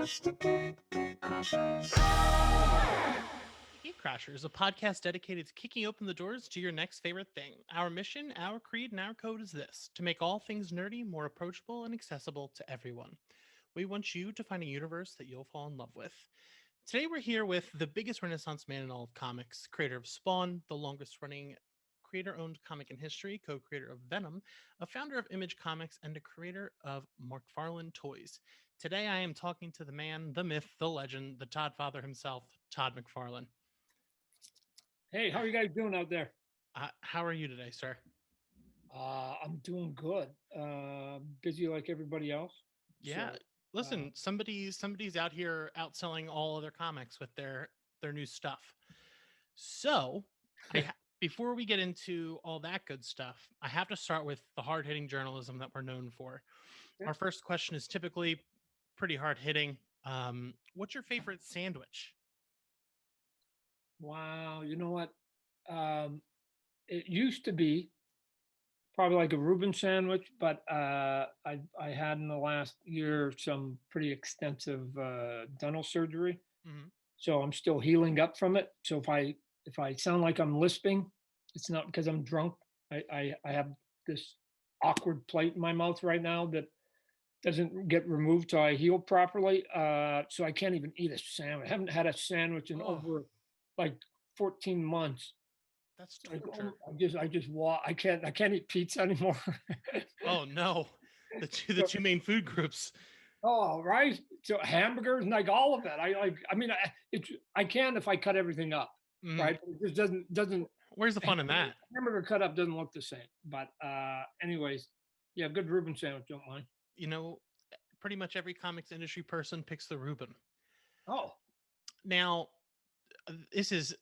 GateCrashers, a podcast dedicated to kicking open the doors to your next favorite thing. Our mission, our creed, and our code is this: to make all things nerdy more approachable and accessible to everyone. We want you to find a universe that you'll fall in love with. Today, we're here with the biggest Renaissance man in all of comics, creator of Spawn, the longest running creator owned comic in history, co creator of Venom, a founder of Image Comics, and a creator of McFarlane Toys. Today, I am talking to the man, the myth, the legend, the Todd Father himself, Todd McFarlane. Hey, how are you guys doing out there? How are you today, sir? I'm doing good. Busy like everybody else. Yeah. So, Listen, somebody's out here outselling all other comics with their new stuff. So, before we get into all that good stuff, I have to start with the hard-hitting journalism that we're known for. yeah. Our first question is typically pretty hard-hitting. What's your favorite sandwich? Wow, you know what? It used to be probably like a Reuben sandwich, but I had in the last year some pretty extensive dental surgery, Mhm. so I'm still healing up from it. So if I sound like I'm lisping, it's not because I'm drunk. I have this awkward plate in my mouth right now that doesn't get removed till I heal properly. So I can't even eat a sandwich. I haven't had a sandwich in Oh, over like 14 months. that's Like torture. I just walk. I can't eat pizza anymore. Oh no. The So, two main food groups. oh, right. So hamburgers and like all of it. I mean, I can if I cut everything up, Mhm. right? But it just doesn't Where's the fun in that? hamburger cut up doesn't look the same. But anyways, yeah, good Reuben sandwich. Don't mind. You know, pretty much every comics industry person picks the Reuben. Oh, Now, this is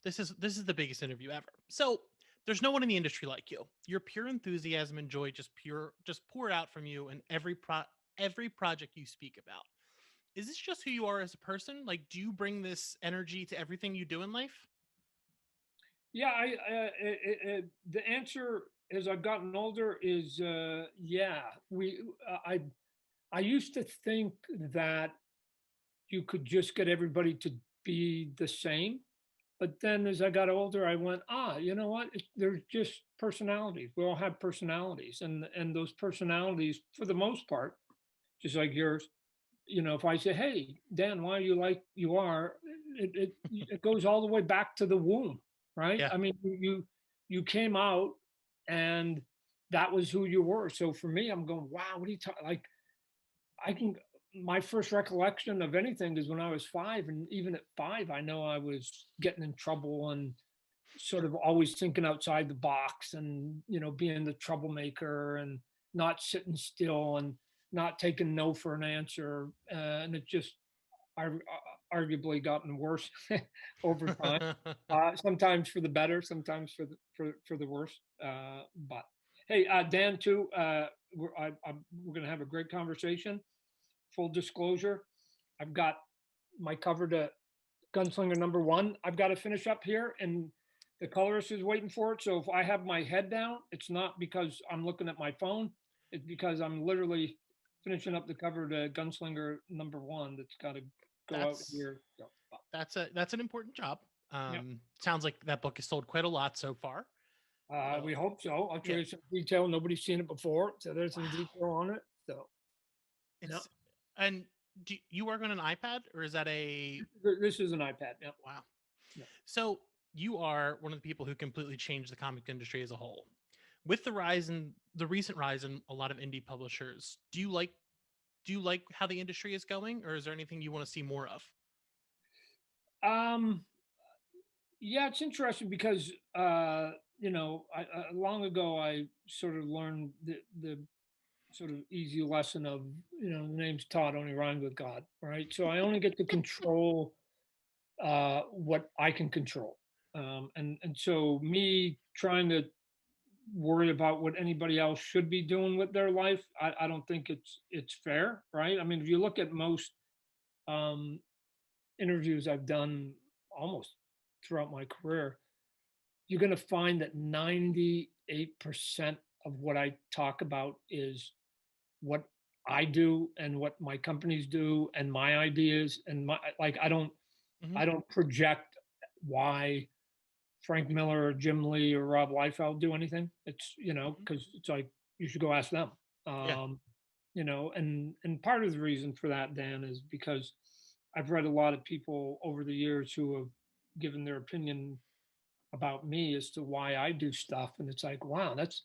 this is the biggest interview ever. So there's no one in the industry like you. Your pure enthusiasm and joy just pour out from you in every project you speak about. Is this just who you are as a person? Like, do you bring this energy to everything you do in life? yeah. The answer as I've gotten older is yeah. I used to think that you could just get everybody to be the same. But then as I got older, I went, you know what? There's just personalities. We all have personalities. And those personalities, for the most part, just like yours, if I say, hey, Dan, why are you like you are? It goes all the way back to the womb, right? Yeah, I mean, you came out and that was who you were. So for me, I'm going, wow, what are you talking like? I can my first recollection of anything is when I was 5, and even at 5, I know I was getting in trouble and sort of always thinking outside the box and, being the troublemaker and not sitting still and not taking no for an answer, and it just arguably gotten worse over time. Sometimes for the better, sometimes for the worse. But hey, Dan, too, we're going to have a great conversation. Full disclosure, I've got my cover to Gunslinger #1. I've got to finish up here, and the colorist is waiting for it. So if I have my head down, it's not because I'm looking at my phone. It's because I'm literally finishing up the cover to Gunslinger #1. That's got to go out that's here. So, that's an important job. yeah, Sounds like that book has sold quite a lot so far. we So hope so. I'll show yeah, you some detail. Nobody's seen it before, so there's some wow, detail on it. So, yeah, it's and do you work on an iPad or is that a this is an iPad. Yeah, wow? yeah. So you are one of the people who completely changed the comic industry as a whole. With the recent rise in a lot of indie publishers, do you like how the industry is going, or is there anything you want to see more of? Um, Yeah, it's interesting because long ago I sort of learned the sort of easy lesson of the name's Todd only rhymed with God, right? So I only get to control what I can control, and so me trying to worry about what anybody else should be doing with their life, I don't think it's fair, right? I mean, if you look at most um, interviews I've done almost throughout my career, you're going to find that 98% of what I talk about is what I do and what my companies do and my ideas and my like Hmm. I don't project why Frank Miller or Jim Lee or Rob Liefeld do anything. It's, Hmm. because it's like you should go ask them. Yeah. Um, and part of the reason for that, Dan, is because I've read a lot of people over the years who have given their opinion about me as to why I do stuff, and it's like, wow, that's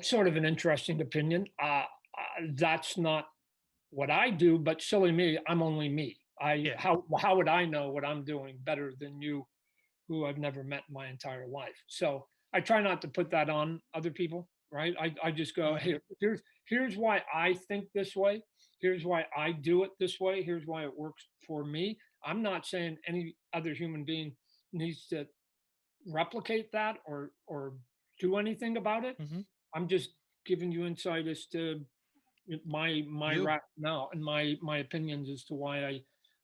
sort of an interesting opinion. That's not what I do, but silly me, I'm only me. I Yeah. how would I know what I'm doing better than you, who I've never met in my entire life? So I try not to put that on other people, right? I just go, Hmm. here's why I think this way. Here's why I do it this way. Here's why it works for me. I'm not saying any other human being needs to replicate that or do anything about it. Hmm. I'm just giving you insight as to my You. rationale and my opinions as to why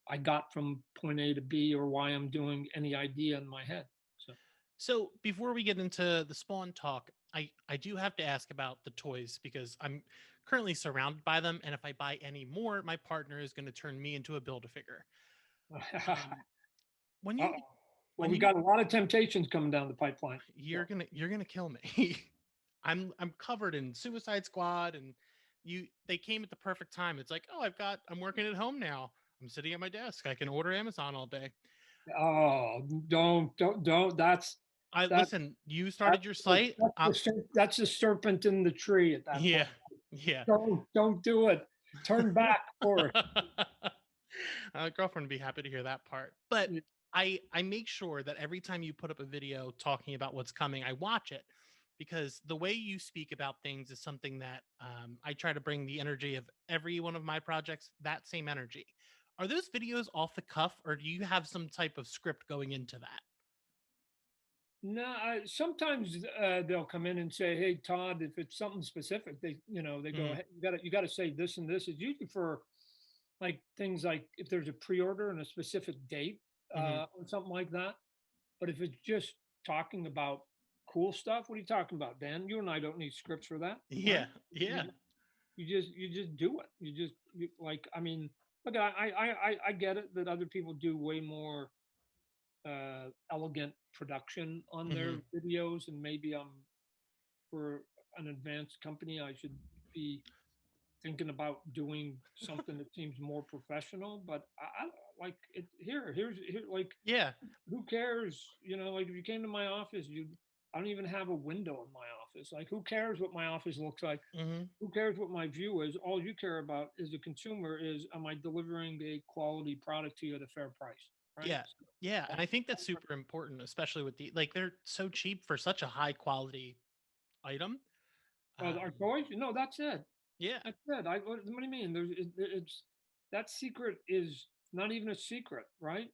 I got from point A to B or why I'm doing any idea in my head. So So before we get into the Spawn talk, I do have to ask about the toys because I'm currently surrounded by them, and if I buy any more, my partner is going to turn me into a Build-A-Figure. Um, when uh-oh. you Well, when we you got a lot of temptations coming down the pipeline. So you're gonna kill me. I'm covered in Suicide Squad, and they came at the perfect time. It's like, oh, I'm working at home now. I'm sitting at my desk. I can order Amazon all day. oh, don't. I That listen. You that's started your site. that's the serpent in the tree at that Yeah, point. yeah. Don't do it. Turn back for Girlfriend would be happy to hear that part. But it. I make sure that every time you put up a video talking about what's coming, I watch it because the way you speak about things is something that I try to bring the energy of every one of my projects, that same energy. Are those videos off the cuff, or do you have some type of script going into that? No, sometimes they'll come in and say, "Hey, Todd, if it's something specific, they go, Hmm. hey, you got to say this and this." It's usually for like things like if there's a pre-order and a specific date Hmm. or something like that. But if it's just talking about cool stuff, what are you talking about, Dan? You and I don't need scripts for that, right? Yeah, yeah. You just do it. Like, I mean, look, I get it that other people do way more elegant production on their Hmm. videos, and maybe for an advanced company, I should be thinking about doing something that seems more professional. But I like it here, like Yeah. who cares? Like if you came to my office, I don't even have a window in my office. Like who cares what my office looks like? Hmm. Who cares what my view is? All you care about as a consumer is, am I delivering a quality product to you at a fair price? Right? Yeah. Yeah. And I think that's super important, especially with they're so cheap for such a high quality item. Our Um, toys? No, that's it. yeah. That's it. What do you mean? It's that secret is not even a secret, right?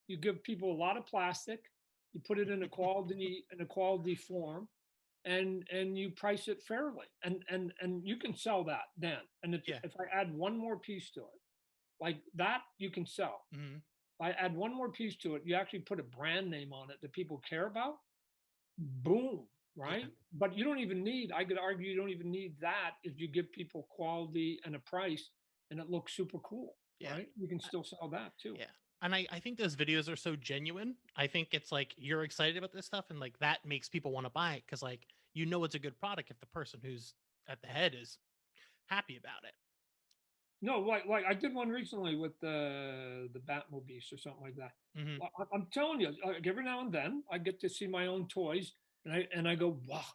You give people a lot of plastic, you put it in a quality form, and you price it fairly, and you can sell that then. And Yeah. if I add one more piece to it, like that, you can sell. Hmm. If I add one more piece to it, you actually put a brand name on it that people care about. Boom, Yeah. right? But you don't even need. I could argue you don't even need that if you give people quality and a price, and it looks super cool, Yeah. right? You can Uh, still sell that too. yeah. And I think those videos are so genuine. I think it's like you're excited about this stuff, and like that makes people want to buy it because like it's a good product if the person who's at the head is happy about it. No, like I did one recently with the Batmobile or something like that. Hmm. I'm telling you, like every now and then I get to see my own toys, and I go, wow,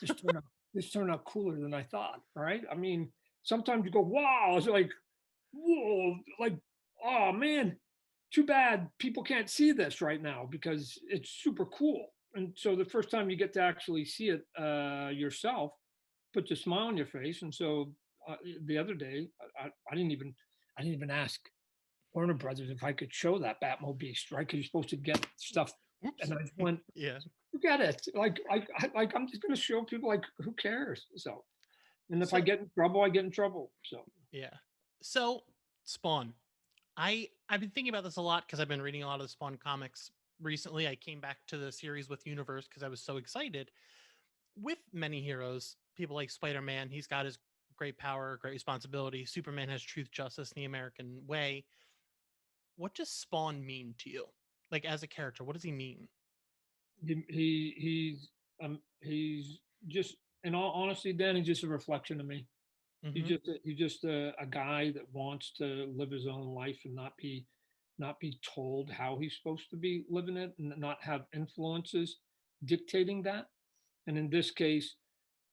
this turned out this turned out cooler than I thought. Right? I mean, sometimes you go, wow, it's like, whoa, like, oh man, too bad people can't see this right now because it's super cool. And so the first time you get to actually see it yourself, puts a smile on your face. And so the other day, I didn't even ask Warner Brothers if I could show that Batmobile, right? Because you're supposed to get stuff, Oops. and I just went, Yeah. forget it. Like I'm just going to show people. Like who cares? So, and if I So get in trouble, I get in trouble. So yeah. So Spawn. I've been thinking about this a lot because I've been reading a lot of the Spawn comics recently. I came back to the series with Universe because I was so excited. With many heroes, people like Spider-Man, he's got his great power, great responsibility. Superman has truth, justice, and the American way. What does Spawn mean to you? Like as a character, what does he mean? He's just, in all honesty, Dan, he's just a reflection of me. Hmm. He's just a guy that wants to live his own life and not be told how he's supposed to be living it, and not have influences dictating that. And in this case,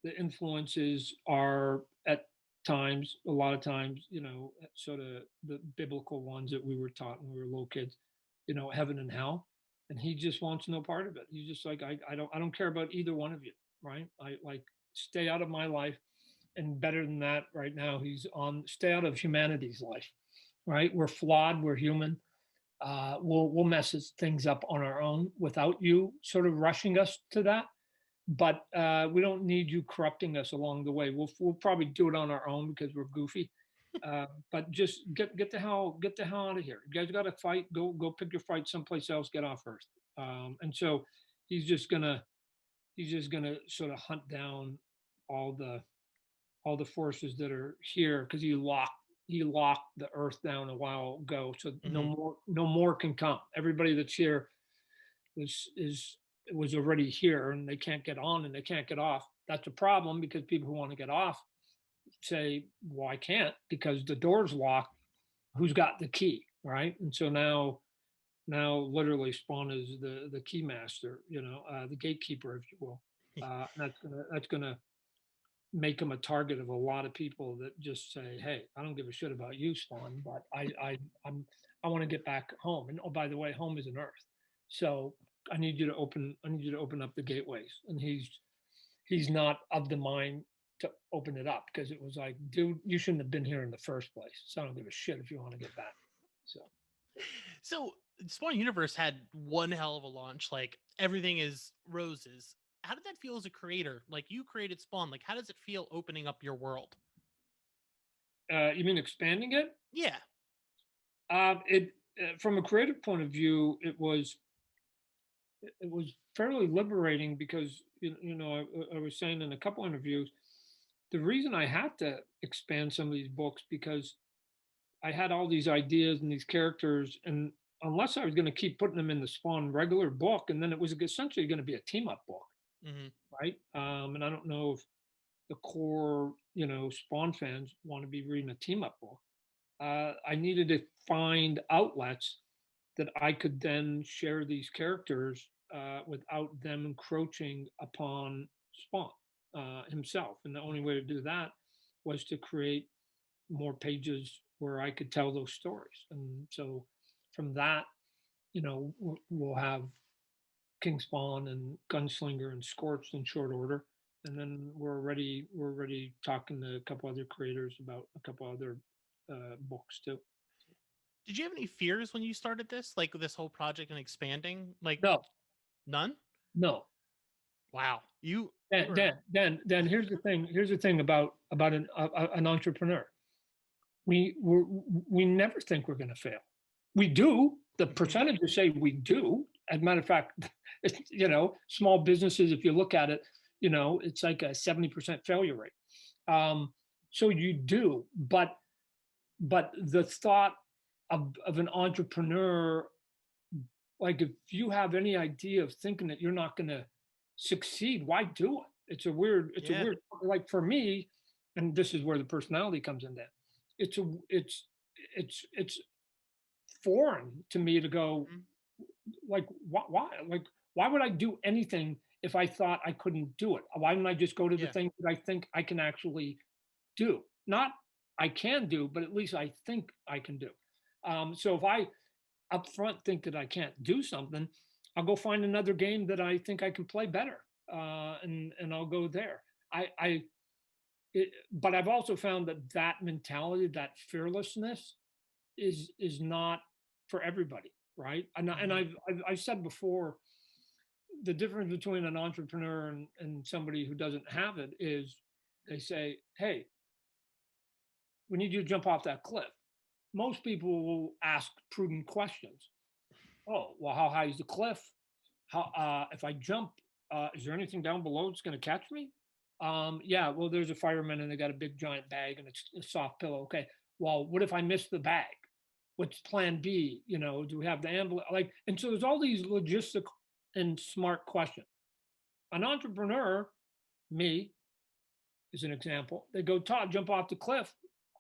the influences are at times, a lot of times, sort of the biblical ones that we were taught when we were little kids, heaven and hell. And he just wants no part of it. He's just like, I don't care about either one of you, right? I like, stay out of my life. And better than that, right now, he's on, stay out of humanity's life, right? We're flawed, we're human. We'll mess things up on our own without you sort of rushing us to that, but we don't need you corrupting us along the way. We'll probably do it on our own because we're goofy. But just get the hell out of here. You guys got to fight. Go pick your fight someplace else. Get off Earth. And so he's just gonna sort of hunt down all the all the forces that are here, because he locked the Earth down a while ago. So Hmm. no more can come. Everybody that's here is was already here, and they can't get on and they can't get off. That's a problem, because people who want to get off say, well, I can't because the door's locked. Who's got the key, right? And so now literally Spawn is the key master, the gatekeeper, if you will. That's gonna make him a target of a lot of people that just say, hey, I don't give a shit about you, Spawn, but I want to get back home. And oh, by the way, home is an Earth. So I need you to open up the gateways. And he's not of the mind to open it up, because it was like, dude, you shouldn't have been here in the first place. So I don't give a shit if you want to get back. So So Spawn Universe had one hell of a launch. Like everything is roses. How did that feel as a creator? Like you created Spawn. Like how does it feel opening up your world? you mean expanding it? Yeah. It From a creative point of view, it was fairly liberating, because I was saying in a couple interviews, the reason I had to expand some of these books, because I had all these ideas and these characters, and unless I was going to keep putting them in the Spawn regular book, and then it was essentially going to be a team up book, Hmm. right? And I don't know if the core Spawn fans want to be reading a team up book. I needed to find outlets that I could then share these characters without them encroaching upon Spawn himself. And the only way to do that was to create more pages where I could tell those stories. And so from that, we'll have King Spawn and Gunslinger and Scorched in short order. And then we're already talking to a couple other creators about a couple other books too. Did you have any fears when you started this? Like this whole project and expanding? Like No, none? no. Wow. You Dan, were Dan, Dan, Dan. Here's the thing. Here's the thing about an entrepreneur. We never think we're going to fail. We do. The Mhm. percentages say we do. As a matter of fact, small businesses, if you look at it, it's like a 70% failure rate. So you do, but the thought of an entrepreneur, like, if you have any idea of thinking that you're not going to succeed, why do it? It's a Yeah. weird, like, for me, and this is where the personality comes in. That it's foreign to me to go, Mhm. like, why would I do anything if I thought I couldn't do it? Why don't I just go to the Yeah. things that I think I can actually do? Not I can do, but at least I think I can do. So if I up front think that I can't do something, I'll go find another game that I think I can play better, and I'll go there. But I've also found that mentality, that fearlessness, is not for everybody, right? And Hmm. I've said before, the difference between an entrepreneur and somebody who doesn't have it is, they say, hey, we need you to jump off that cliff. Most people will ask prudent questions. Oh, well, how high is the cliff? How, if I jump, is there anything down below that's going to catch me? Yeah, well, there's a fireman and they got a big giant bag and it's a soft pillow. Okay. Well, what if I miss the bag? What's plan B? You know, do we have the ambulance? Like, and so there's all these logistic and smart questions. An entrepreneur, me, is an example. They go, Todd, jump off the cliff.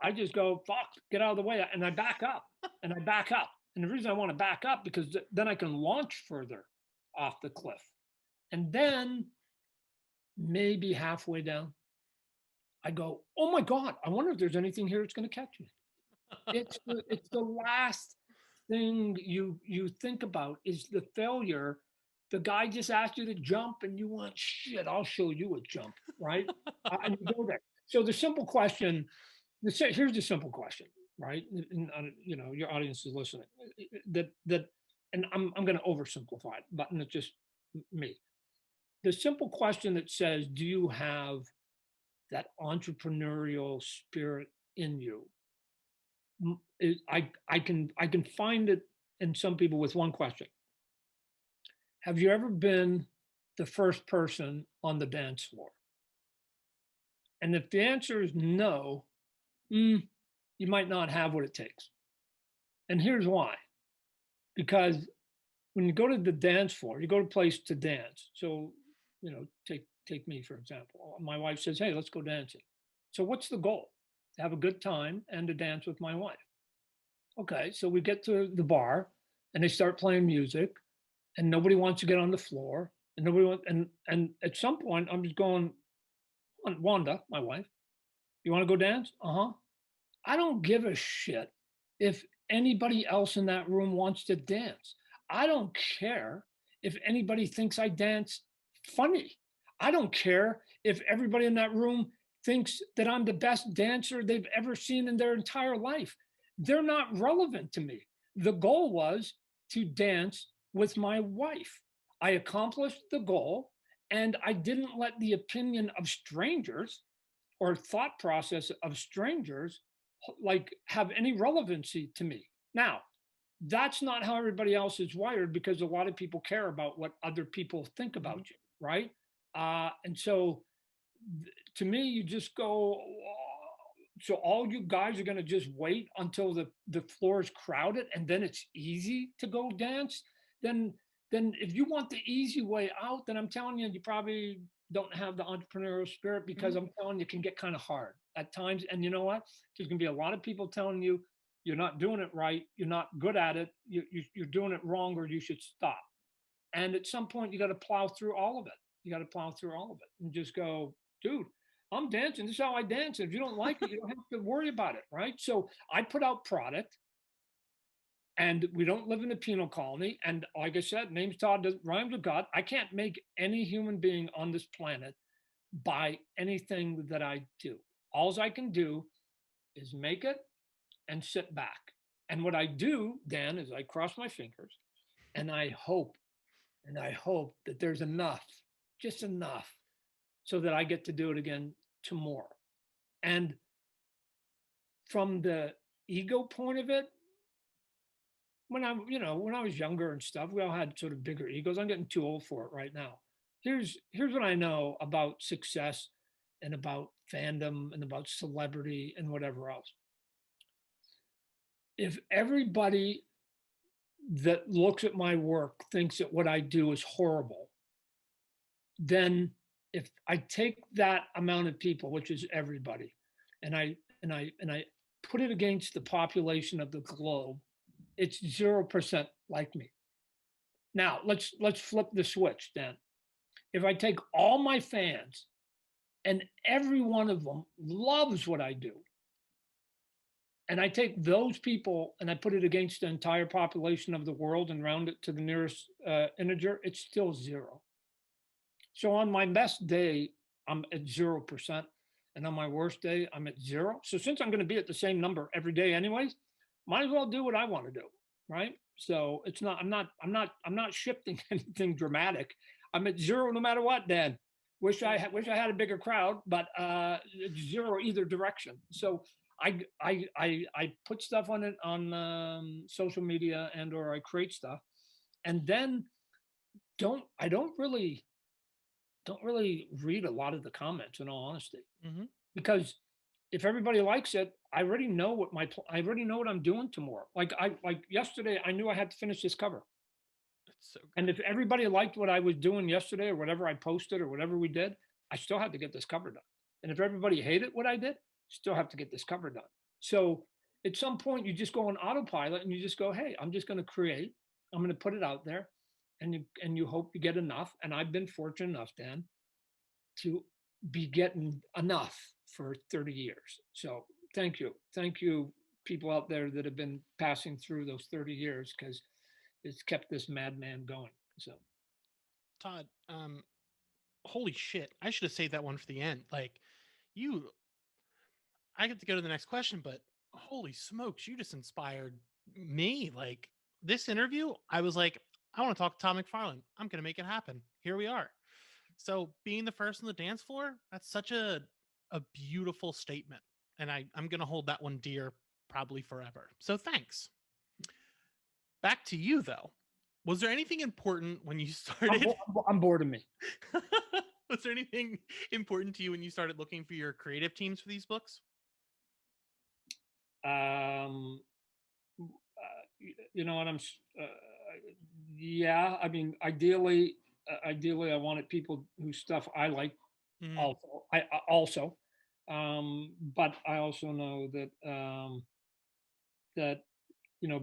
I just go, fuck, get out of the way. And I back up and I back up. And the reason I want to back up because then I can launch further off the cliff. And then maybe halfway down, I go, oh my God, I wonder if there's anything here that's going to catch me. It's the last thing you think about is the failure. The guy just asked you to jump and you want shit, I'll show you a jump, right? And you go there. So the simple question, here's the simple question, right? And, you know, your audience is listening. That, and I'm going to oversimplify it, but it's just me. The simple question that says, do you have that entrepreneurial spirit in you? I can find it in some people with one question. Have you ever been the first person on the dance floor? And if the answer is no, you might not have what it takes. And here's why. Because when you go to the dance floor, you go to a place to dance. So, you know, take me for example. My wife says, "Hey, let's go dancing." So what's the goal? To have a good time and to dance with my wife. Okay, so we get to the bar and they start playing music and nobody wants to get on the floor and nobody wants and at some point I'm just going, Wanda, my wife, you want to go dance? Uh-huh. I don't give a shit if anybody else in that room wants to dance. I don't care if anybody thinks I dance funny. I don't care if everybody in that room thinks that I'm the best dancer they've ever seen in their entire life. They're not relevant to me. The goal was to dance with my wife. I accomplished the goal and I didn't let the opinion of strangers or thought process of strangers like have any relevancy to me. Now, that's not how everybody else is wired because a lot of people care about what other people think about you, right? And so to me, you just go, so all you guys are going to just wait until the floor is crowded and then it's easy to go dance. Then if you want the easy way out, then I'm telling you, you probably don't have the entrepreneurial spirit because I'm telling you, it can get kind of hard at times. And you know what? There's going to be a lot of people telling you you're not doing it right, you're not good at it, you're doing it wrong, or you should stop. And at some point, you got to plow through all of it. You got to plow through all of it and just go, dude, I'm dancing. This is how I dance. If you don't like it, you don't have to worry about it, right? So I put out product, and we don't live in a penal colony. And like I said, name's Todd, rhymes with God. I can't make any human being on this planet buy anything that I do. All I can do is make it and sit back. And what I do, Dan, is I cross my fingers and I hope that there's enough, just enough, so that I get to do it again tomorrow. And from the ego point of it, when I was younger and stuff, we all had sort of bigger egos. I'm getting too old for it right now. Here's what I know about success and about fandom and about celebrity and whatever else. If everybody that looks at my work thinks that what I do is horrible, then if I take that amount of people, which is everybody, and I put it against the population of the globe, it's 0% like me. Now let's flip the switch then. If I take all my fans and every one of them loves what I do, and I take those people and I put it against the entire population of the world and round it to the nearest integer, it's still zero. So on my best day, I'm at 0%. And on my worst day, I'm at zero. So since I'm going to be at the same number every day anyways, might as well do what I want to do. Right. So it's not, I'm not shifting anything dramatic. I'm at zero no matter what, Dan. Wish I had a bigger crowd, but it's zero either direction. So I put stuff on it on social media and or I create stuff, and then I don't really don't really read a lot of the comments, in all honesty, Mm-hmm. because if everybody likes it, I already know I already know what I'm doing tomorrow. Like yesterday, I knew I had to finish this cover. It's so And good. if everybody liked what I was doing yesterday or whatever I posted or whatever we did, I still had to get this cover done. And if everybody hated what I did, still have to get this cover done. So at some point you just go on autopilot and you just go, hey, I'm just going to create. I'm going to put it out there, and you hope you get enough. And I've been fortunate enough, Dan, to be getting enough for 30 years. So thank you. Thank you, people out there that have been passing through those 30 years, because it's kept this madman going. So Todd, holy shit. I should have saved that one for the end. Like, you, I get to go to the next question, but holy smokes, you just inspired me. Like, this interview, I was like, I want to talk to Todd McFarlane. I'm going to make it happen. Here we are. So, being the first on the dance floor, that's such a beautiful statement. And I'm going to hold that one dear probably forever. So, thanks. Back to you, though. Was there anything important when you started? I'm bored of me. Was there anything important to you when you started looking for your creative teams for these books? Um, you know what yeah, I mean, ideally I wanted people whose stuff I like Mm, also. I also, but I also know that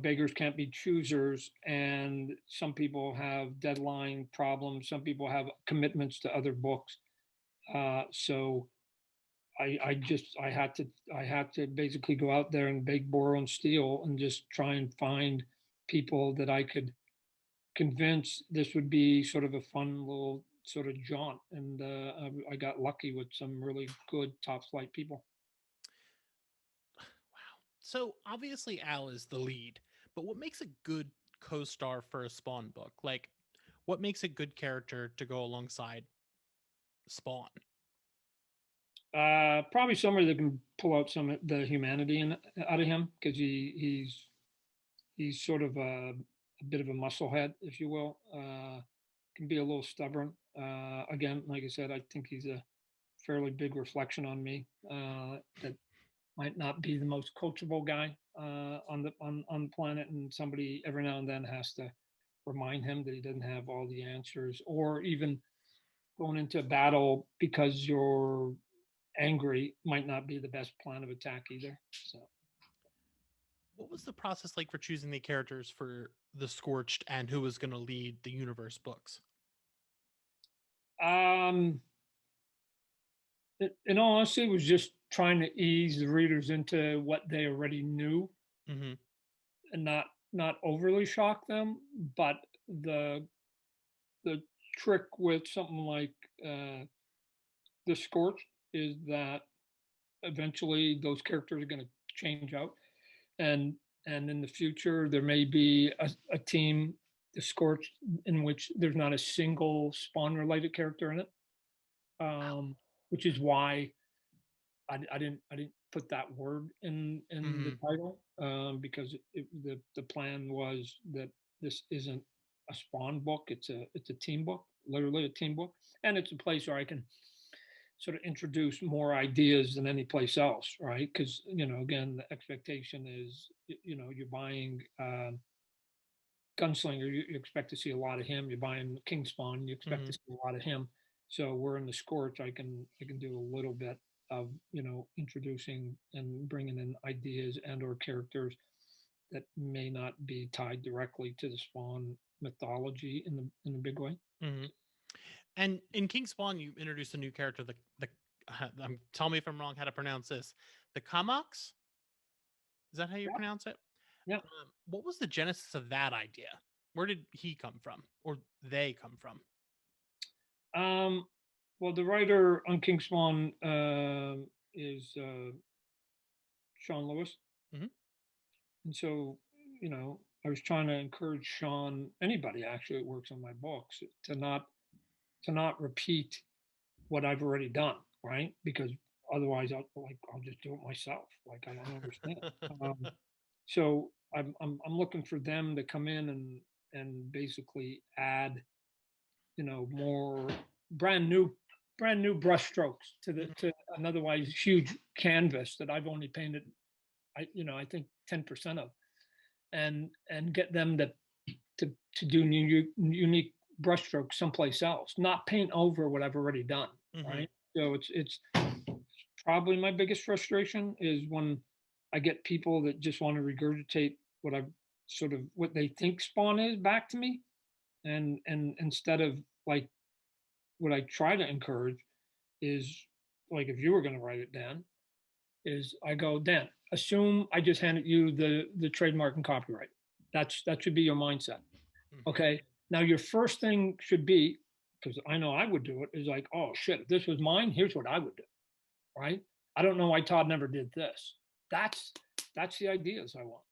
beggars can't be choosers, and some people have deadline problems, some people have commitments to other books. So I had to basically go out there and beg, borrow, and steal, and just try and find people that I could convince this would be sort of a fun little sort of jaunt. And I got lucky with some really good top flight people. wow. So obviously Al is the lead, but what makes a good co-star for a Spawn book? Like, what makes a good character to go alongside Spawn? Probably somebody that can pull out some of the humanity out of him, because he's sort of a bit of a musclehead, if you will. Can be a little stubborn. Again, like I said, I think he's a fairly big reflection on me. That might not be the most coachable guy on the planet, and somebody every now and then has to remind him that he doesn't have all the answers, or even going into a battle because you're angry might not be the best plan of attack either. So, What was the process like for choosing the characters for the Scorched and who was going to lead the universe books? um, in all honesty, it was just trying to ease the readers into what they already knew, Mm-hmm. and not overly shock them. But the the trick with something like the Scorched is that eventually those characters are going to change out, and in the future there may be a team, the Scorched, in which there's not a single Spawn related character in it, um, which is why I didn't put that word in the Mm-hmm. title, because the plan was that this isn't a Spawn book. It's a team book, literally a team book, and it's a place where I can sort of introduce more ideas than any place else, right? Because again, the expectation is you're buying Gunslinger, you expect to see a lot of him. You're buying King Spawn, you expect Mm-hmm. to see a lot of him. So we're in the Scorch. I can do a little bit of introducing and bringing in ideas and or characters that may not be tied directly to the Spawn mythology in the big way. Mm-hmm. And in King Spawn, you introduced a new character. The tell me if I'm wrong how to pronounce this. The Kamox. Is that how you Yeah, pronounce it? yeah. What was the genesis of that idea? Where did he come from, or they come from? Um, well, the writer on King Spawn is Sean Lewis, Mm-hmm. and so I was trying to encourage Sean, anybody actually that works on my books, to not repeat what I've already done, right? Because otherwise, I'll just do it myself. Like, I don't understand. So I'm looking for them to come in and basically add more. brand new brush strokes Mhm. to an otherwise huge canvas that I've only painted, I think 10% of, and get them to do unique brushstrokes someplace else, not paint over what I've already done, Mhm. right? So it's probably my biggest frustration is when I get people that just want to regurgitate what I've sort of what they think Spawn is back to me, and instead of like what I try to encourage is like if you were going to write it, Dan, is I go, Dan, assume I just handed you the trademark and copyright. That should be your mindset. Mhm. Okay. Now your first thing should be, because I know I would do it, is like, oh shit, if this was mine, here's what I would do. Right. I don't know why Todd never did this. That's that's the ideas I want.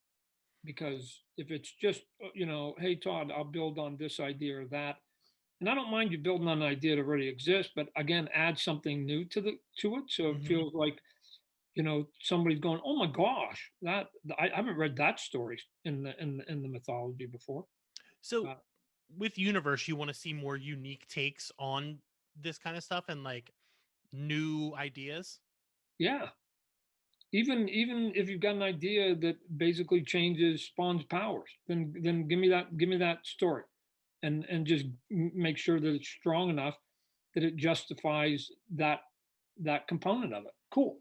Because if it's just, hey Todd, I'll build on this idea or that. And I don't mind you building on an idea that already exists, but again, add something new to it. So it Mhm. feels like, somebody's going, oh my gosh, I haven't read that story in the mythology before. So Uh, with universe, you want to see more unique takes on this kind of stuff and like new ideas. yeah, even if you've got an idea that basically changes Spawn's powers, then give me that story, and just make sure that it's strong enough that it justifies that component of it. Cool,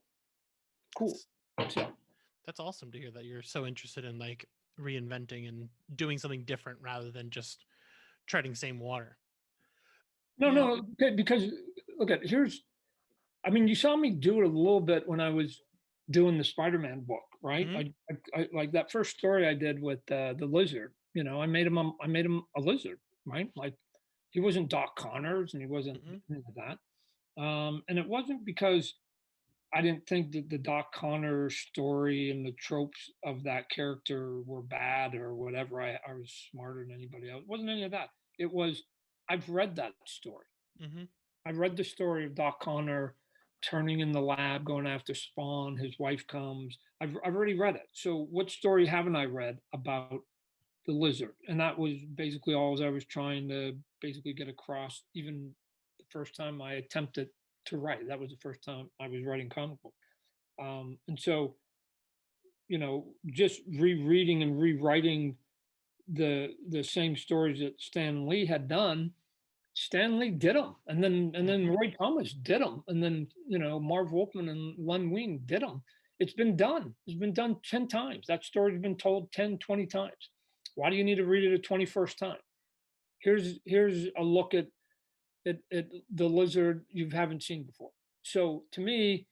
cool. That's So that's awesome to hear that you're so interested in like reinventing and doing something different rather than just treading same water. no, Now, no, because look at here's. I mean, you saw me do it a little bit when I was doing the Spider-Man book, right? mhm, I like that first story I did with the lizard. I made him a lizard, right? Like he wasn't Doc Connors and he wasn't mhm, any of that. And it wasn't because I didn't think that the Doc Connor story and the tropes of that character were bad or whatever. I was smarter than anybody else. It wasn't any of that. It was I've read that story. mhm. I've read the story of Doc Connor turning in the lab, going after Spawn. His wife comes. I've already read it. So what story haven't I read about the lizard? And that was basically all I was trying to basically get across. Even the first time I attempted to write, that was the first time I was writing comic book. And so just rereading and rewriting the same stories that Stan Lee had done. Stan Lee did them, and then Mhm. Roy Thomas did them, and then Marv Wolfman and Len Wein did them. It's been done. It's been done 10 times. That story's been told 10, 20 times. Why do you need to read it a 21st time? Here's a look at the lizard you haven't seen before. So to me,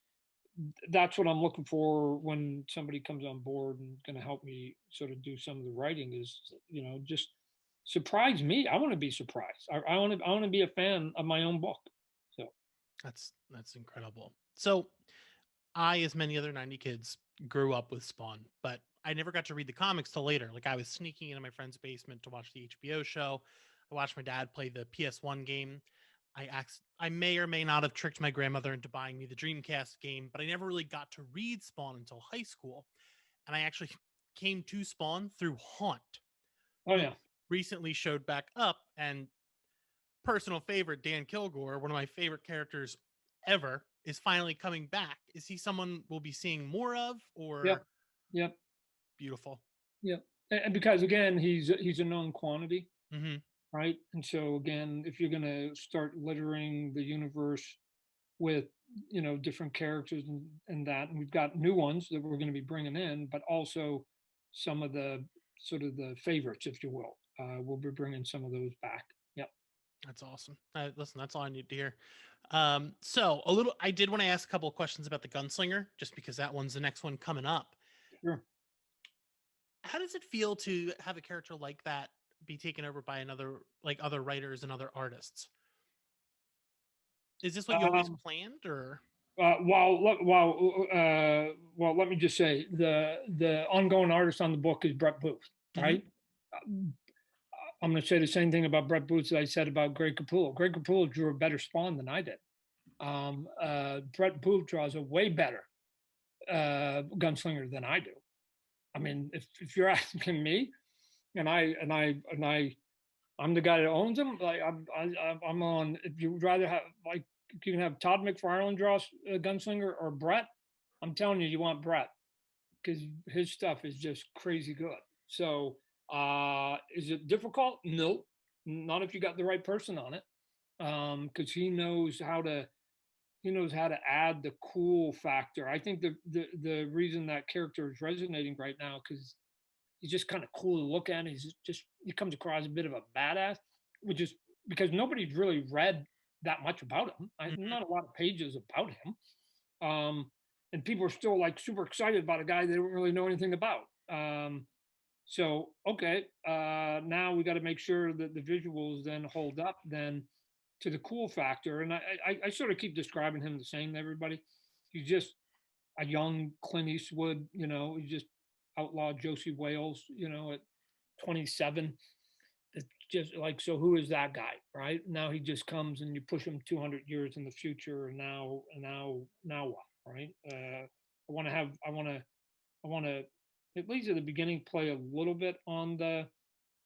that's what I'm looking for when somebody comes on board and going to help me sort of do some of the writing is, just surprise me. I want to be surprised. I want to be a fan of my own book. So, That's incredible. So I, as many other 90 kids, grew up with Spawn, but I never got to read the comics till later. Like I was sneaking into my friend's basement to watch the HBO show. I watched my dad play the PS1 game. I may or may not have tricked my grandmother into buying me the Dreamcast game, but I never really got to read Spawn until high school. And I actually came to Spawn through Haunt, oh who yeah. recently showed back up. And personal favorite, Dan Kilgore, one of my favorite characters ever, is finally coming back. Is he someone we'll be seeing more of, Yep. or Yep. beautiful? Yep. And because again, he's a known quantity, Mm-hmm. right? And so again, if you're going to start littering the universe with different characters and that, and we've got new ones that we're going to be bringing in, but also some of the sort of the favorites, if you will. We'll be bringing some of those back. Yep. That's awesome. Listen, that's all I need to hear. I did want to ask a couple of questions about the Gunslinger, just because that one's the next one coming up. Sure. How does it feel to have a character like that be taken over by another, like other writers and other artists? Is this what you always Um, planned, or? let me just say the ongoing artist on the book is Brett Booth, Mm-hmm. right? I'm going to say the same thing about Brett Booth that I said about Greg Capullo. Greg Capullo drew a better Spawn than I did. Brett Booth draws a way better gunslinger than I do. I mean, if you're asking me, and I I'm the guy that owns them. Like I'm on. If you'd rather have like you can have Todd McFarlane draw Gunslinger or Brett. I'm telling you, you want Brett because his stuff is just crazy good. So, is it difficult? Nope, not if you got the right person on it. Because he knows how to add the cool factor. I think the reason that character is resonating right now because he's just kind of cool to look at. He comes across a bit of a badass, which is because nobody's really read that much about him. Mhm. Not a lot of pages about him, and people are still like super excited about a guy they don't really know anything about. So okay, now we got to make sure that the visuals then hold up then to the cool factor. And I sort of keep describing him the same to everybody. He's just a young Clint Eastwood, he's just outlaw Josie Wales, at 27. It's just like, so who is that guy, right? Now he just comes and you push him 200 years in the future, and now what, right? I want to, at least at the beginning, play a little bit on the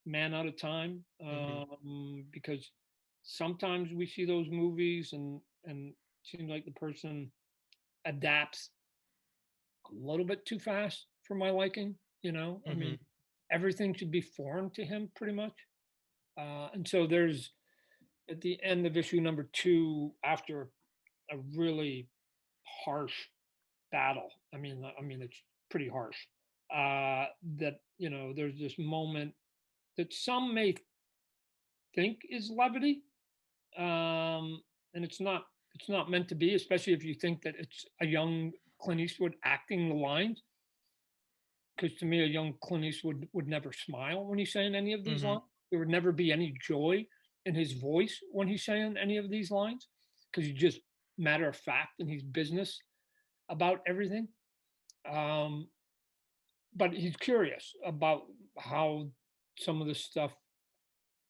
man out of time, Mhm. because sometimes we see those movies and it seems like the person adapts a little bit too fast for my liking. I mean, Mhm. everything should be foreign to him pretty much. And so there's at the end of issue number 2, after a really harsh battle. I mean, it's pretty harsh. That there's this moment that some may think is levity, and it's not meant to be, especially if you think that it's a young Clint Eastwood acting the lines. Because to me, a young Clint Eastwood would never smile when he's saying any of these Mhm. lines. There would never be any joy in his voice when he's saying any of these lines, because he's just matter of fact and he's business about everything. Um, but he's curious about how some of this stuff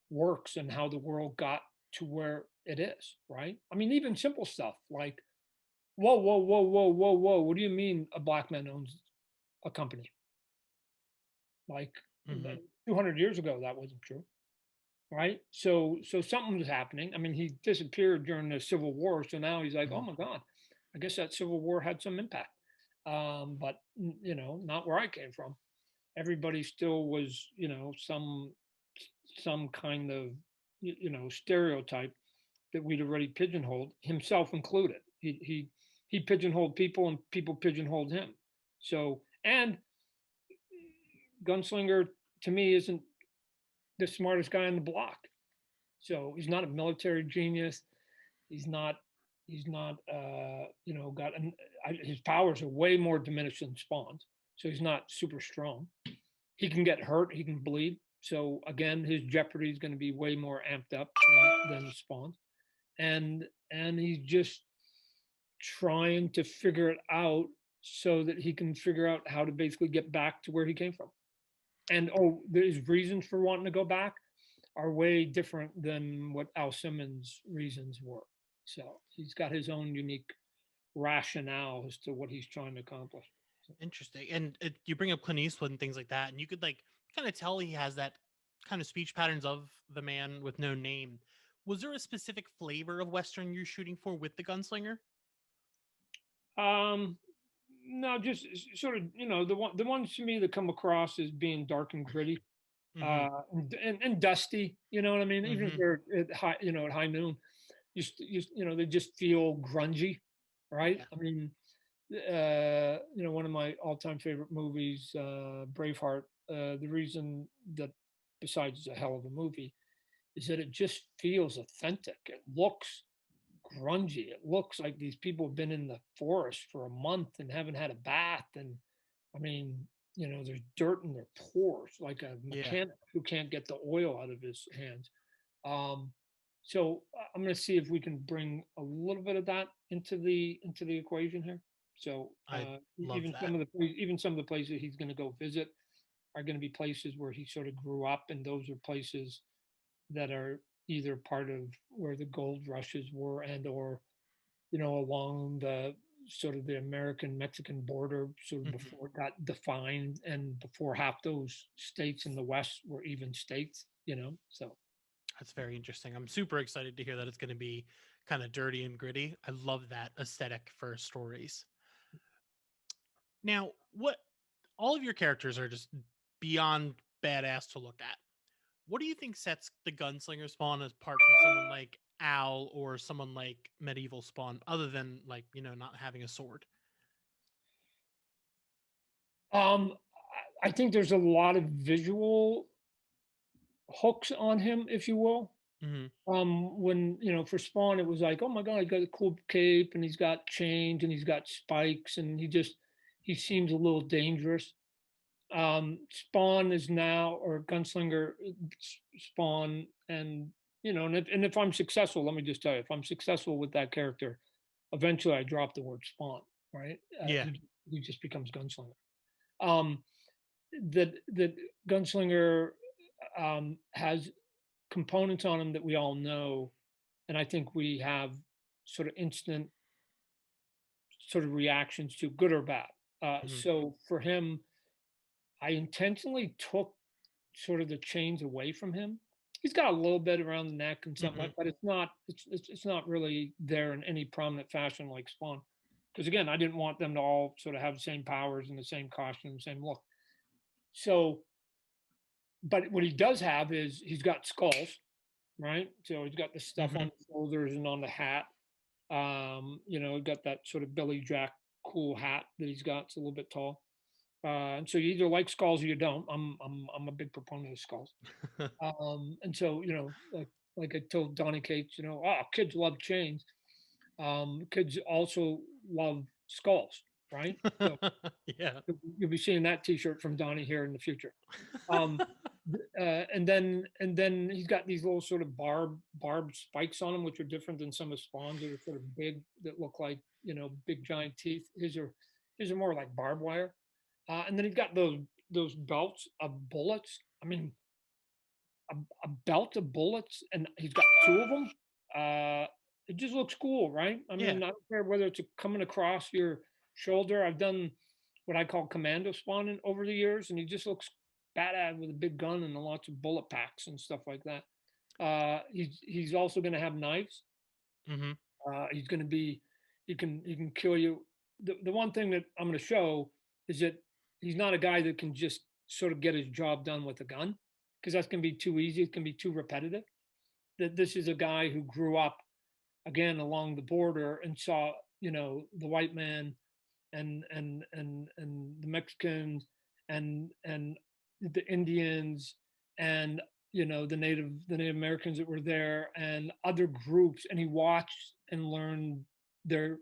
works and how the world got to where it is, right? I mean, even simple stuff like, whoa, whoa, whoa, whoa, whoa, whoa. What do you mean a black man owns a company? Like Mhm. 200 years ago, that wasn't true, right? So something was happening. I mean, he disappeared during the Civil War, so now he's like, oh Mhm. my God, I guess that Civil War had some impact. But not where I came from. Everybody still was, some kind of, stereotype that we'd already pigeonholed, himself included. He pigeonholed people, and people pigeonholed him. So, and Gunslinger to me isn't the smartest guy on the block. So he's not a military genius. He's not. He's not. Got his powers are way more diminished than Spawn's. So he's not super strong. He can get hurt. He can bleed. So again, his jeopardy is going to be way more amped up than Spawn's. And he's just trying to figure it out so that he can figure out how to basically get back to where he came from. And his reasons for wanting to go back are way different than what Al Simmons' reasons were. So he's got his own unique rationale as to what he's trying to accomplish. So, Interesting. And you bring up Clint Eastwood and things like that, and you could like kind of tell he has that kind of speech patterns of the man with no name. Was there a specific flavor of Western you're shooting for with the Gunslinger? um, no, just sort of, the ones to me that come across as being dark and gritty, Mm-hmm. and dusty. You know what I mean? Even if Mm-hmm. they're at high, at high noon, they just feel grungy, right? Yeah. I mean, one of my all-time favorite movies, Braveheart. The reason that, besides it's a hell of a movie, is that it just feels authentic. It looks grungy. It looks like these people have been in the forest for a month and haven't had a bath. And I mean, there's dirt in their pores, like a Yeah. mechanic who can't get the oil out of his hands. Um, so I'm going to see if we can bring a little bit of that into the equation here. So I love that. even some of the places he's going to go visit are going to be places where he sort of grew up, and those are places that are either part of where the gold rushes were, and or along the sort of the American Mexican border, sort of Hmm. before it got defined, and before half those states in the West were even states. So. That's very interesting. I'm super excited to hear that it's going to be kind of dirty and gritty. I love that aesthetic for stories. Now, what all of your characters are just beyond badass to look at. What do you think sets the gunslinger Spawn apart from someone like Al or someone like medieval Spawn, other than like, not having a sword? Um, I think there's a lot of visual hooks on him, if you will. Hmm. When for Spawn, it was like, oh my god, he's got a cool cape and he's got chains and he's got spikes and he seems a little dangerous. Spawn is now, or Gunslinger Spawn, and and if I'm successful, let me just tell you, if I'm successful with that character, eventually I drop the word Spawn, right? Yeah. He just becomes Gunslinger. Um, that Gunslinger has components on him that we all know, and I think we have sort of instant sort of reactions to, good or bad. Hmm. So for him, I intentionally took sort of the chains away from him. He's got a little bit around the neck and something Hmm. like, but it's not really there in any prominent fashion like Spawn. Because again, I didn't want them to all sort of have the same powers and the same costume, the same look. So, but what he does have is he's got skulls, right? So he's got the stuff on Hmm. the shoulders and on the hat. Got that sort of Billy Jack cool hat that he's got. It's a little bit tall. And so you either like skulls or you don't. I'm a big proponent of skulls. And so like I told Donnie Cates, oh, kids love chains. Kids also love skulls, right? So Yeah. you'll be seeing that T-shirt from Donnie here in the future. Um, and then he's got these little sort of barbed spikes on him, which are different than some of Spawn's that are sort of big, that look like big giant teeth. His are more like barbed wire. And then he's got those belts of bullets. I mean, a belt of bullets, and he's got two of them. It just looks cool, right? I Yeah. mean, I don't care whether it's coming across your shoulder. I've done what I call commando spawning over the years, and he just looks badass with a big gun and lots of bullet packs and stuff like that. He's also going to have knives. Hmm. He's going to be he can kill you. The one thing that I'm going to show is that he's not a guy that can just sort of get his job done with a gun, because that's going to be too easy. It can be too repetitive. That this is a guy who grew up again along the border and saw the white man and the Mexicans and the Indians and the Native Americans that were there and other groups, and he watched and learned their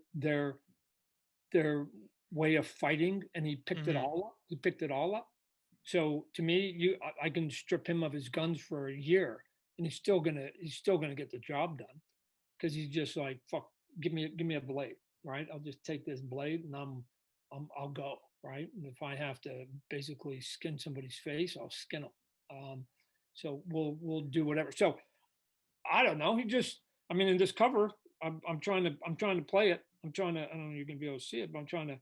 way of fighting, and he picked it Hmm. all up. He picked it all up. So to me, I can strip him of his guns for a year, and he's still gonna get the job done, because he's just like, fuck, give me a blade, right? I'll just take this blade and I'll go, right? And if I have to basically skin somebody's face, I'll skin them. So we'll do whatever. So I don't know. I mean, in this cover, I'm trying to play it. I don't know if you're gonna be able to see it, but I'm trying to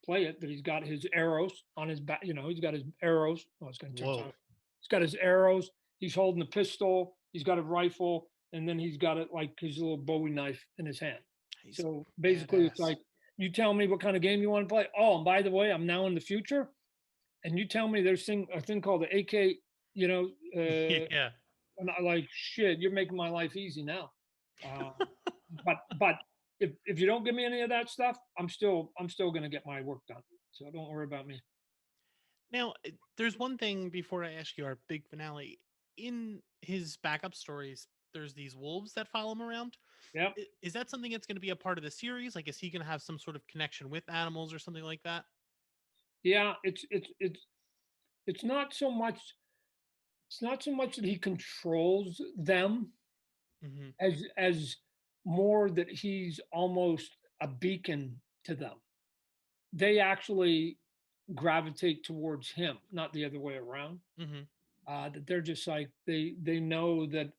play it that he's got his arrows on his back. He's got his arrows. Oh, it's gonna turn Whoa. time. He's got his arrows. He's holding a pistol. He's got a rifle, and then he's got it like his little Bowie knife in his hand. He's So basically, it's badass. like, you tell me what kind of game you want to play. Oh, and by the way, I'm now in the future, and you tell me there's a thing called the AK. You know, uh, Yeah. and I like, shit. You're making my life easy now. Uh, but if you don't give me any of that stuff, I'm still gonna get my work done. So don't worry about me. Now, there's one thing before I ask you our big finale. In his backup stories, there's these wolves that follow him around. Yep. Is that something that's going to be a part of the series? Like, is he going to have some sort of connection with animals or something like that? Yeah. It's not so much. It's not so much that he controls them Hmm. as more that he's almost a beacon to them. They actually gravitate towards him, not the other way around. Hmm. That they're just like, they know that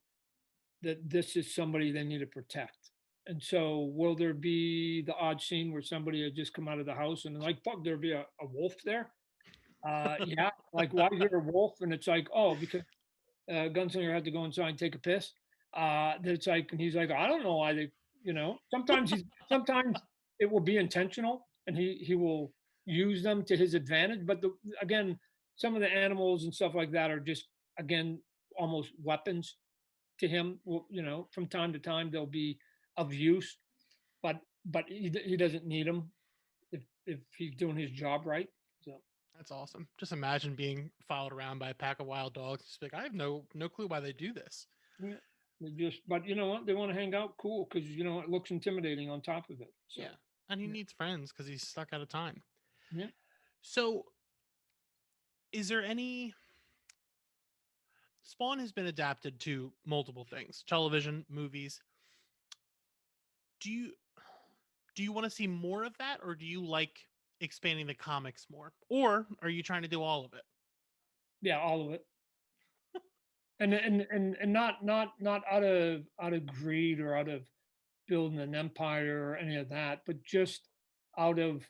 this is somebody they need to protect. And so, will there be the odd scene where somebody had just come out of the house and like, fuck, there'll be a wolf there? Yeah, like, why is there a wolf? And it's like, oh, because Gunslinger had to go inside and take a piss. That's like, and he's like, I don't know why they, sometimes it will be intentional, and he will use them to his advantage. But again, some of the animals and stuff like that are just, again, almost weapons to him. Well, from time to time they'll be of use, but he doesn't need them if he's doing his job right. So That's awesome. Just imagine being followed around by a pack of wild dogs. Just like, I have no clue why they do this. yeah, but you know what? They want to hang out, cool, because it looks intimidating on top of it. So Yeah. And he yeah, needs friends because he's stuck out of time. yeah. So, is there any Spawn has been adapted to multiple things, television, movies. Do you do you want to see more of that, or do you like expanding the comics more, or are you trying to do all of it? Yeah, all of it. And not out of greed or out of building an empire or any of that, but just out of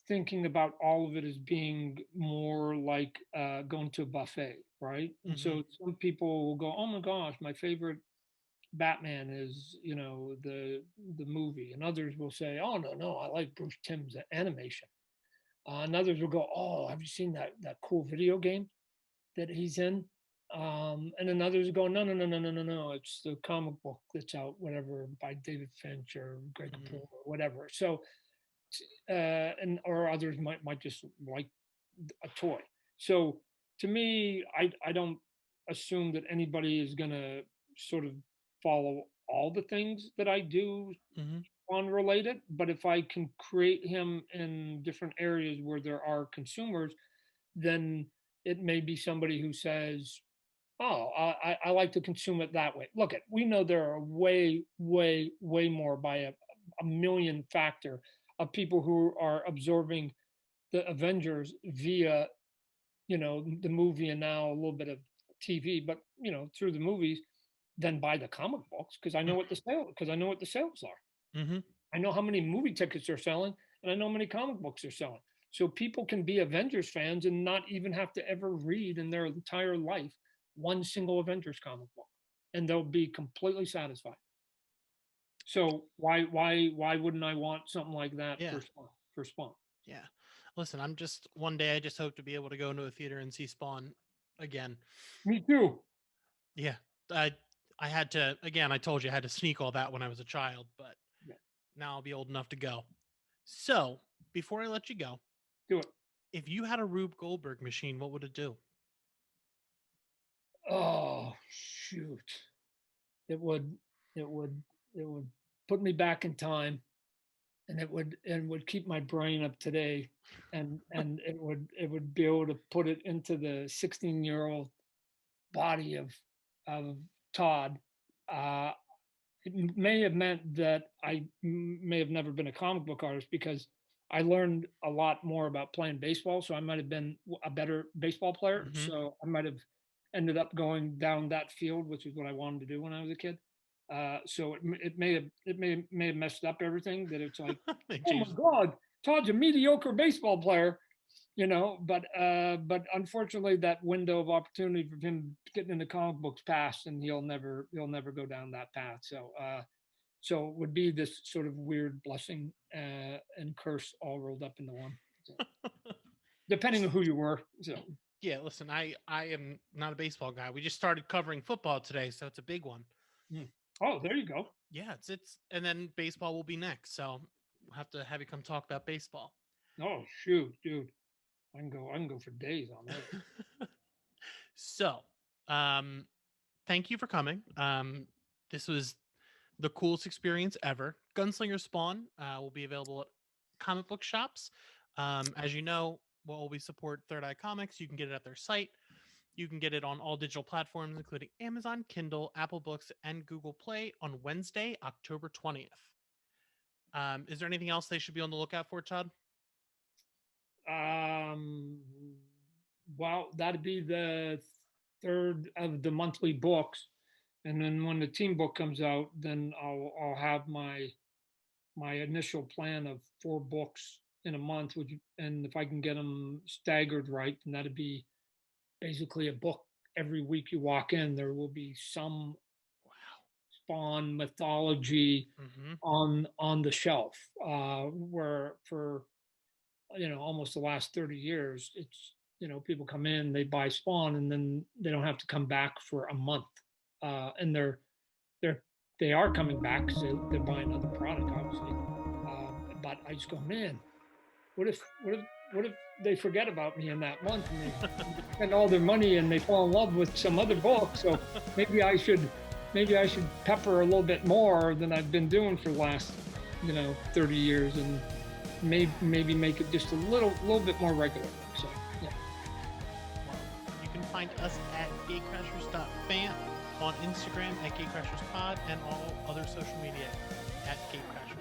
thinking about all of it as being more like going to a buffet, right? And Hmm. so some people will go, "Oh my gosh, my favorite Batman is the movie," and others will say, "Oh no, I like Bruce Timm's animation." And others will go, "Oh, have you seen that cool video game that he's in?" And then others go, "No, it's the comic book that's out, whatever, by David Finch or Greg Hmm. Capullo or whatever." So, and or others might just like a toy. So to me, I don't assume that anybody is gonna sort of follow all the things that I do Hmm. on related, but if I can create him in different areas where there are consumers, then it may be somebody who says, "Oh, I like to consume it that way." Look, we know there are way more by a million factor of people who are absorbing the Avengers via the movie and now a little bit of TV, but through the movies, than buy the comic books because I know what the sales are. Hmm. I know how many movie tickets they're selling, and I know how many comic books they're selling. So people can be Avengers fans and not even have to ever read in their entire life one single Avengers comic book, and they'll be completely satisfied. So why wouldn't I want something like that Yeah. for Spawn? For Spawn. Yeah. Listen, I'm just one day I just hope to be able to go into a theater and see Spawn again. Me too. Yeah. I I had to again, I told you I had to sneak all that when I was a child, but Yeah, now I'll be old enough to go. So, before I let you go, do it. if you had a Rube Goldberg machine, what would it do? Oh shoot! It would it would it would put me back in time, and it would keep my brain up today, and it would be able to put it into the 16-year-old body of Todd. Uh, it may have meant that I may have never been a comic book artist because I learned a lot more about playing baseball. So I might have been a better baseball player. Hmm. So I might have ended up going down that field, which is what I wanted to do when I was a kid. So it may have messed up everything. That it's like, They oh my changed. God, Todd's a mediocre baseball player, but unfortunately that window of opportunity for him getting into comic books passed, and he'll never go down that path. So it would be this sort of weird blessing and curse all rolled up into one, so, depending on who you were. So Yeah, listen, I am not a baseball guy. We just started covering football today, so it's a big one. mm. Oh, there you go. Yeah, it's and then baseball will be next. So we'll have to have you come talk about baseball. Oh shoot, dude, I can go for days on that. So, um, thank you for coming. This was the coolest experience ever. Gunslinger Spawn will be available at comic book shops. As you know, we'll always support Third Eye Comics. You can get it at their site. You can get it on all digital platforms, including Amazon, Kindle, Apple Books, and Google Play on Wednesday, October 20th. Is there anything else they should be on the lookout for, Todd? um well, that'd be the third of the monthly books, and then when the team book comes out, then I'll have my initial plan of 4 books in a month, which, and if I can get them staggered right, then that'd be basically a book every week you walk in, there will be some Wow. Spawn mythology Mm-hmm. on the shelf. Where for almost the last 30 years, it's people come in, they buy Spawn, and then they don't have to come back for a month. And they're they are coming back because they're buying other product, obviously. But I just go, man, what if they forget about me in that month, and they spend all their money and they fall in love with some other book? So maybe I should pepper a little bit more than I've been doing for the last 30 years, and maybe make it just a little bit more regular. So yeah. Well, you can find us at gatecrashers.fan, on Instagram at GateCrashersPod, and all other social media at GateCrashersPod.